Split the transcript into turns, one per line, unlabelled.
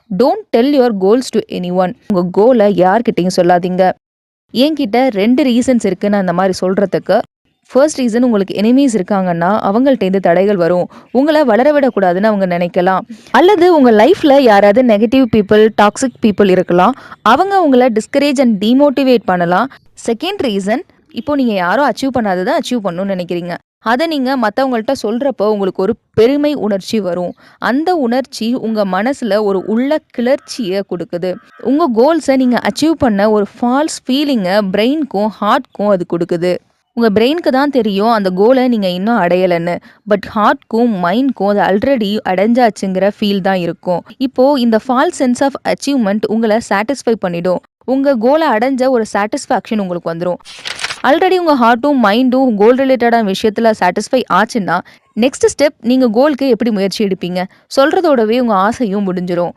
Don't tell your goals to any one. உங்கள் கோலை யார்கிட்டையும் சொல்லாதீங்க. என்கிட்ட 2 ரீசன்ஸ் இருக்குது நான் இந்த மாதிரி சொல்கிறதுக்கு. ஃபர்ஸ்ட் ரீசன், உங்களுக்கு எனிமீஸ் இருக்காங்கன்னா அவங்கள்ட்டேருந்து தடைகள் வரும். உங்களை வளர விடக்கூடாதுன்னு அவங்க நினைக்கலாம். அல்லது உங்கள் லைஃப்பில் யாராவது நெகட்டிவ் பீப்புள், டாக்ஸிக் பீப்புள் இருக்கலாம். அவங்க உங்களை டிஸ்கரேஜ் அண்ட் டிமோட்டிவேட் பண்ணலாம். செகண்ட் ரீசன், இப்போ நீங்கள் யாரோ அச்சீவ் பண்ணாததை அச்சீவ் பண்ணணும்னு நினைக்கிறீங்க. அதை நீங்கள் மற்றவங்கள்ட்ட சொல்கிறப்போ உங்களுக்கு ஒரு பெருமை உணர்ச்சி வரும். அந்த உணர்ச்சி உங்கள் மனசில் ஒரு உள்ள கிளர்ச்சியை கொடுக்குது. உங்கள் கோல்ஸை நீங்கள் அச்சீவ் பண்ண ஒரு ஃபால்ஸ் ஃபீலிங்கை பிரெயின்க்கும் ஹார்ட்க்கும் அது கொடுக்குது. உங்கள் பிரெயினுக்கு தான் தெரியும் அந்த கோலை நீங்கள் இன்னும் அடையலைன்னு. பட் ஹார்ட்க்கும் மைண்ட்க்கும் அது ஆல்ரெடி அடைஞ்சாச்சுங்கிற ஃபீல் தான் இருக்கும். இப்போது இந்த ஃபால்ஸ் சென்ஸ் ஆஃப் அச்சீவ்மெண்ட் உங்களை சாட்டிஸ்ஃபை பண்ணிடும். உங்கள் கோலை அடைஞ்ச ஒரு சாட்டிஸ்ஃபேக்ஷன் உங்களுக்கு வந்துடும். ஆல்ரெடி உங்கள் ஹார்ட்டும் மைண்டும் கோல் ரிலேட்டடான விஷயத்தில் சாட்டிஸ்ஃபை ஆச்சுன்னா நெக்ஸ்ட் ஸ்டெப் நீங்கள் கோலுக்கு எப்படி முயற்சி எடுப்பீங்க? சொல்கிறதோடவே உங்கள் ஆசையும் முடிஞ்சிடும்.